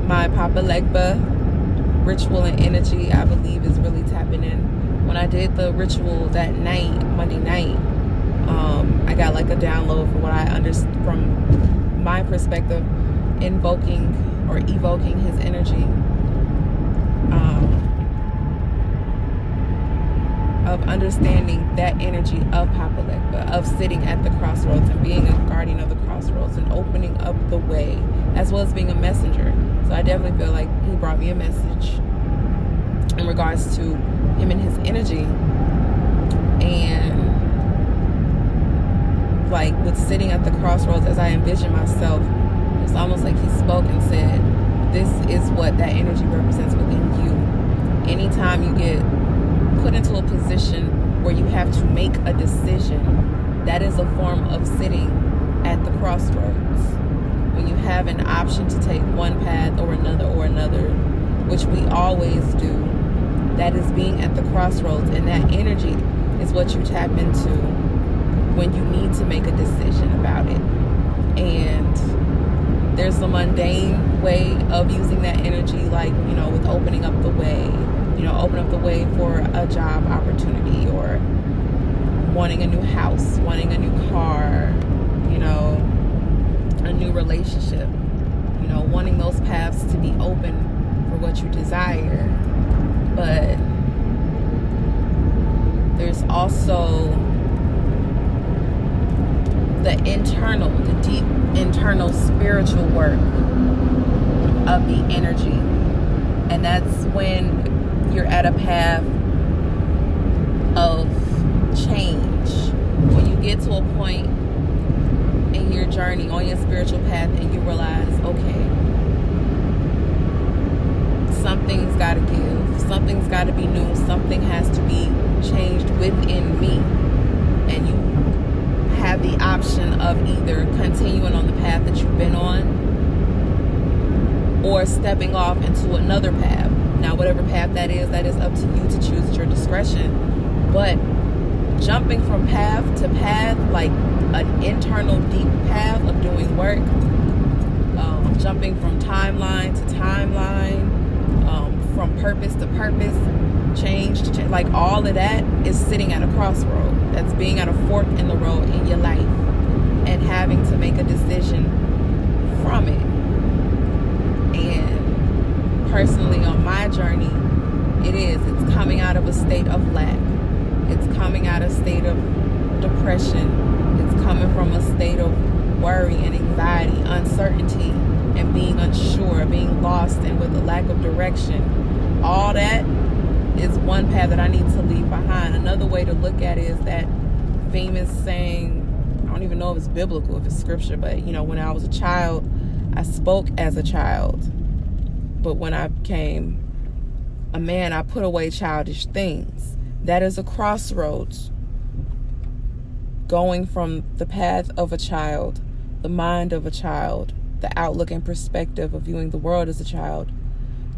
my Papa Legba ritual and energy, I believe, is really tapping in. When I did the ritual that night, Monday night, I got like a download for what I understood from my perspective, invoking or evoking his energy, of understanding that energy of Papa Legba, of sitting at the crossroads and being a guardian of the crossroads and opening up the way, as well as being a messenger. So I definitely feel like he brought me a message in regards to him and his energy. And like with sitting at the crossroads, as I envision myself, it's almost like he spoke and said, this is what that energy represents within you. Anytime you get put into a position where you have to make a decision, that is a form of sitting at the crossroads. When you have an option to take one path or another, which we always do, that is being at the crossroads, and that energy is what you tap into when you need to make a decision about it. And there's a mundane way of using that energy, like, with opening up the way, open up the way for a job opportunity, or wanting a new house, wanting a new car, a new relationship, wanting those paths to be open for what you desire. But there's also the deep internal spiritual work of the energy. And that's when you're at a path of change. When you get to a point in your journey on your spiritual path and you realize, okay, something's got to give, something's got to be new, something has to be changed within me. And you have the option of either continuing on the path that you've been on, or stepping off into another path. Now, whatever path that is up to you to choose at your discretion. But jumping from path to path, like an internal deep path of doing work, jumping from timeline to timeline, from purpose to purpose, change to change, like all of that is sitting at a crossroad. That's being at a fork in the road in your life and having to make a decision from it. And personally, on my journey, it's coming out of a state of lack. It's coming out of a state of depression. It's coming from a state of worry and anxiety, uncertainty, and being unsure, being lost, and with a lack of direction. All that is one path that I need to leave behind. Another way to look at it is that famous saying, I don't even know if it's biblical, if it's scripture, but when I was a child, I spoke as a child. But when I became a man, I put away childish things. That is a crossroads. Going from the path of a child, the mind of a child, the outlook and perspective of viewing the world as a child,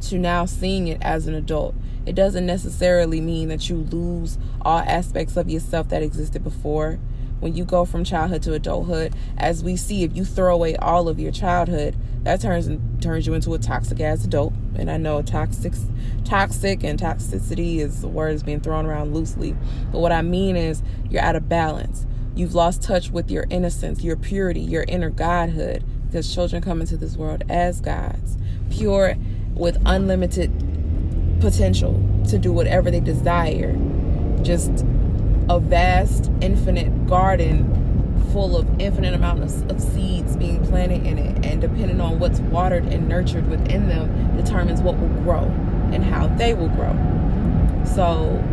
to now seeing it as an adult. It doesn't necessarily mean that you lose all aspects of yourself that existed before. When you go from childhood to adulthood, as we see, if you throw away all of your childhood, that turns you into a toxic ass adult. And I know toxic and toxicity is the word that's being thrown around loosely. But what I mean is you're out of balance. You've lost touch with your innocence, your purity, your inner godhood, because children come into this world as gods, pure with unlimited potential to do whatever they desire. Just a vast, infinite garden full of infinite amounts of seeds being planted in it, and depending on what's watered and nurtured within them determines what will grow and how they will grow. So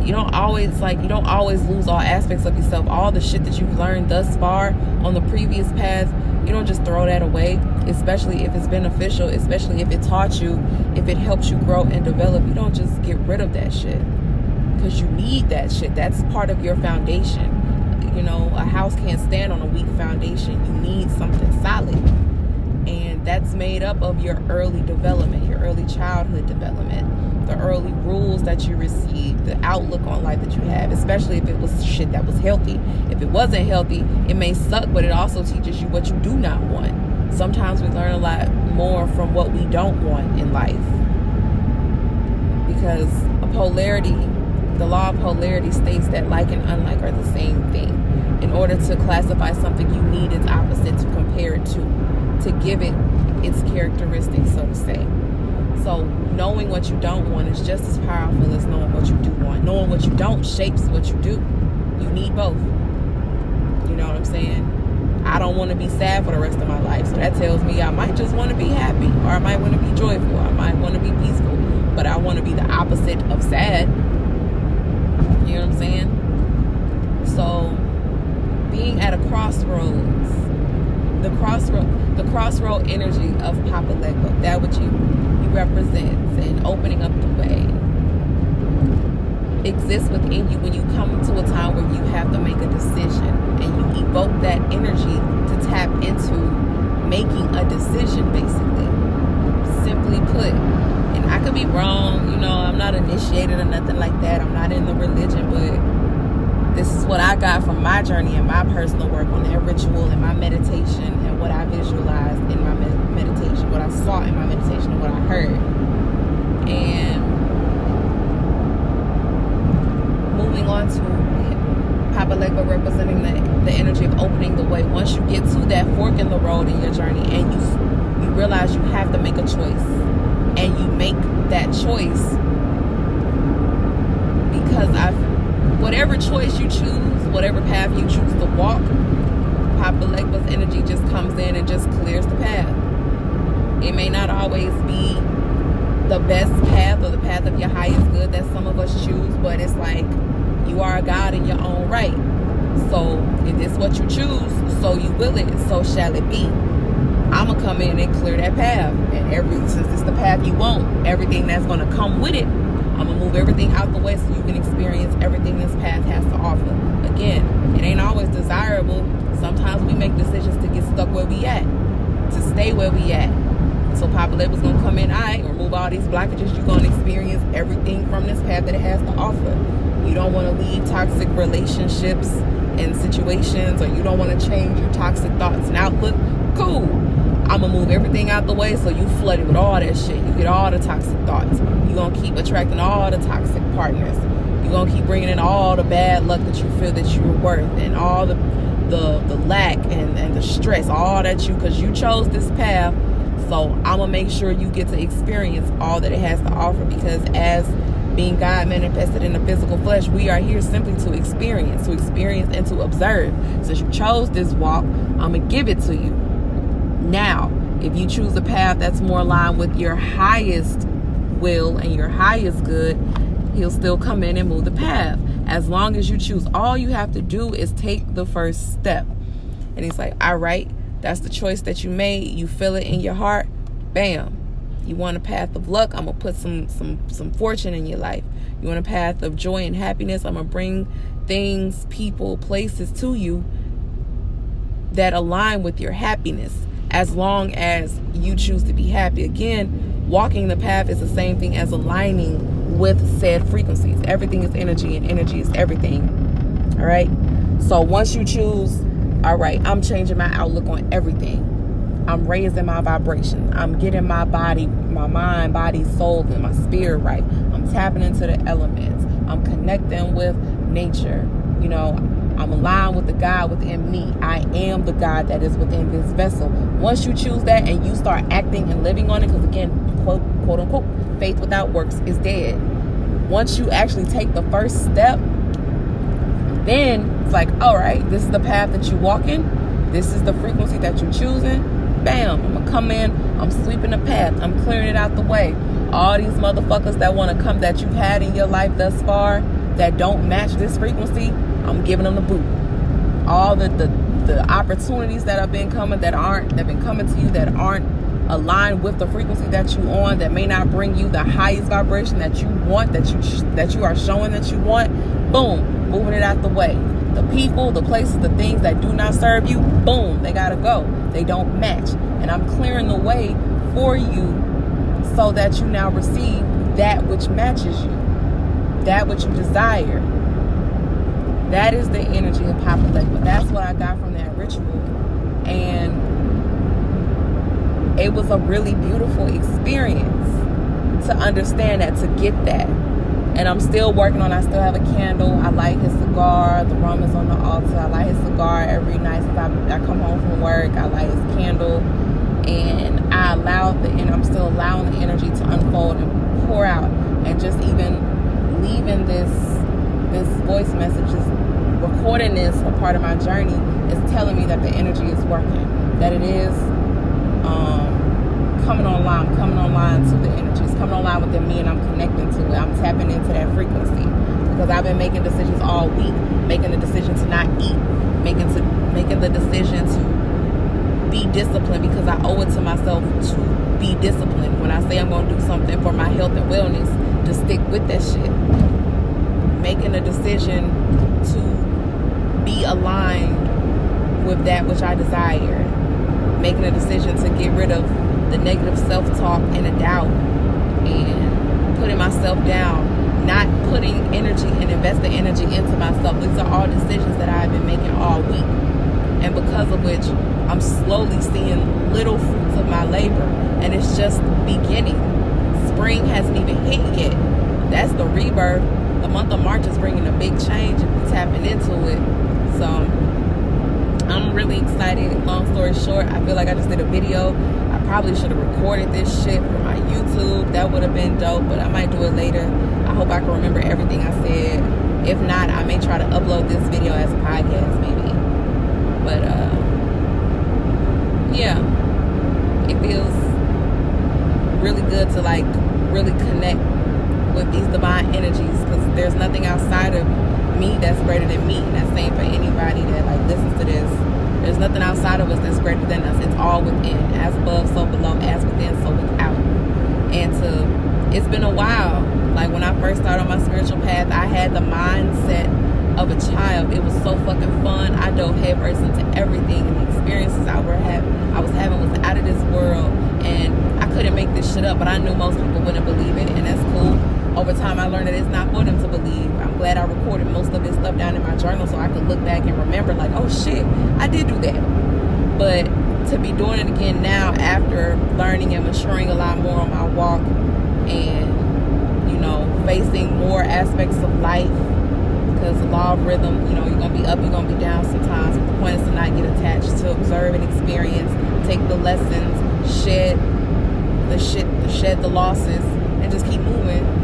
you don't always lose all aspects of yourself. All the shit that you've learned thus far on the previous path, you don't just throw that away, especially if it's beneficial, especially if it taught you, if it helps you grow and develop. You don't just get rid of that shit, because you need that shit. That's part of your foundation. A house can't stand on a weak foundation. You need something solid. And that's made up of your early development, your early childhood development, the early rules that you received, the outlook on life that you have, especially if it was shit that was healthy. If it wasn't healthy, it may suck, but it also teaches you what you do not want. sometimes we learn a lot more from what we don't want in life. Because the law of polarity states that like and unlike are the same thing. In order to classify something, you need its opposite to compare it to give it its characteristics, so to say. So knowing what you don't want is just as powerful as knowing what you do want. Knowing what you don't shapes what you do. You need both. You know what I'm saying? I don't want to be sad for the rest of my life. So that tells me I might just want to be happy, or I might want to be joyful, I might want to be peaceful. But I want to be the opposite of sad. You know what I'm saying? So being at a crossroads, the crossroad energy of Papa Legba, that what you represents, and opening up the way exists within you when you come to a time where you have to make a decision, and you evoke that energy to tap into making a decision, basically. Simply put. And I could be wrong, I'm not initiated or nothing like that. I'm not in the religion, but this is what I got from my journey and my personal work on that ritual and my meditation, and what I visualized in my meditation, what I saw in my meditation, and what I heard. And moving on to Papa Legba representing the energy of opening the way. Once you get to that fork in the road in your journey, and you realize you have to make a choice, and you make that choice because whatever choice you choose, whatever path you choose to walk, Papa Legba's energy just comes in and just clears the path. It may not always be the best path or the path of your highest good that some of us choose, but it's like you are a God in your own right. So if it's what you choose, so you will it, so shall it be. I'm going to come in and clear that path. And since it's the path you want, everything that's going to come with it, I'm going to move everything out the way so you can experience everything this path has to offer. Again, it ain't always desirable. Sometimes we make decisions to get stuck where we at, to stay where we at. So Papa Legba's going to come in, remove all these blockages. You're going to experience everything from this path that it has to offer. You don't want to leave toxic relationships and situations, or you don't want to change your toxic thoughts and outlook. Cool. I'm going to move everything out the way so you flood it with all that shit. You get all the toxic thoughts. You're going to keep attracting all the toxic partners. You're going to keep bringing in all the bad luck that you feel that you're worth, and all the lack and the stress, all that because you chose this path. So I'm going to make sure you get to experience all that it has to offer, because as being God manifested in the physical flesh, we are here simply to experience and to observe. Since you chose this walk, I'm going to give it to you. Now, if you choose a path that's more aligned with your highest will and your highest good, he'll still come in and move the path. As long as you choose, all you have to do is take the first step. And he's like, all right, that's the choice that you made. You feel it in your heart. Bam. You want a path of luck? I'm going to put some fortune in your life. You want a path of joy and happiness? I'm going to bring things, people, places to you that align with your happiness, as long as you choose to be happy. Again, walking the path is the same thing as aligning with said frequencies. Everything is energy, and energy is everything. All right? So once you choose, all right, I'm changing my outlook on everything. I'm raising my vibration. I'm getting my body, my mind, body, soul, and my spirit right. I'm tapping into the elements. I'm connecting with nature. I'm aligned with the God within me. I am the God that is within this vessel. Once you choose that and you start acting and living on it, because again, quote unquote, faith without works is dead. Once you actually take the first step, then it's like, all right, this is the path that you walk in. This is the frequency that you're choosing. Bam, I'm going to come in. I'm sweeping the path. I'm clearing it out the way. All these motherfuckers that want to come, that you've had in your life thus far, that don't match this frequency, I'm giving them the boot. All the opportunities that have been coming, that been coming to you, that aren't aligned with the frequency that you on, that may not bring you the highest vibration that you want, that you are showing that you want, boom, moving it out the way. The people, the places, the things that do not serve you, boom, they gotta go. They don't match. And I'm clearing the way for you so that you now receive that which matches you, that which you desire. That is the energy of Papa Legba. That's what I got from that ritual. And it was a really beautiful experience to understand that, to get that. And I'm still working on it. I still have a candle. I light his cigar. The rum is on the altar. I light his cigar every night since I come home from work. I light his candle. And I'm still allowing the energy to unfold and pour out. And just even leaving this voice message, just recording this a part of my journey, is telling me that the energy is working. That it is coming online. I'm coming online to the energy. It's coming online within me, and I'm connecting to it. I'm tapping into that frequency, because I've been making decisions all week, making the decision to not eat, making the decision to be disciplined, because I owe it to myself to be disciplined. When I say I'm going to do something for my health and wellness, to stick with that shit. Making a decision to be aligned with that which I desire. Making a decision to get rid of the negative self-talk and the doubt, and putting myself down, not putting energy and investing energy into myself. These are all decisions that I've been making all week, and because of which I'm slowly seeing little fruits of my labor, and it's just beginning. Spring hasn't even hit yet. That's the rebirth. The month of March is bringing a big change if we're tapping into it. So I'm really excited. Long story short, I feel like I just did a video. I probably should have recorded this shit for my YouTube. That would have been dope, but I might do it later. I hope I can remember everything I said. If not, I may try to upload this video as a podcast maybe. But yeah, it feels really good to like really connect with these divine energies, because there's nothing outside of me that's greater than me. And that's same for anybody that like listens to this. There's nothing outside of us that's greater than us. It's all within. As above, so below. As within, so without. And it's been a while. Like when I first started on my spiritual path, I had the mindset of a child. It was so fucking fun. I dove headfirst into everything, and the experiences I was having was out of this world. And I couldn't make this shit up, but I knew most people wouldn't believe it, and that's cool. Over time, I learned that it's not for them to believe. I'm glad I recorded most of this stuff down in my journal so I could look back and remember, like, oh shit, I did do that. But to be doing it again now, after learning and maturing a lot more on my walk, and, you know, facing more aspects of life, because the law of rhythm, you know, you're going to be up, you're going to be down sometimes. But the point is to not get attached, to observe and experience, take the lessons, shed the losses, and just keep moving.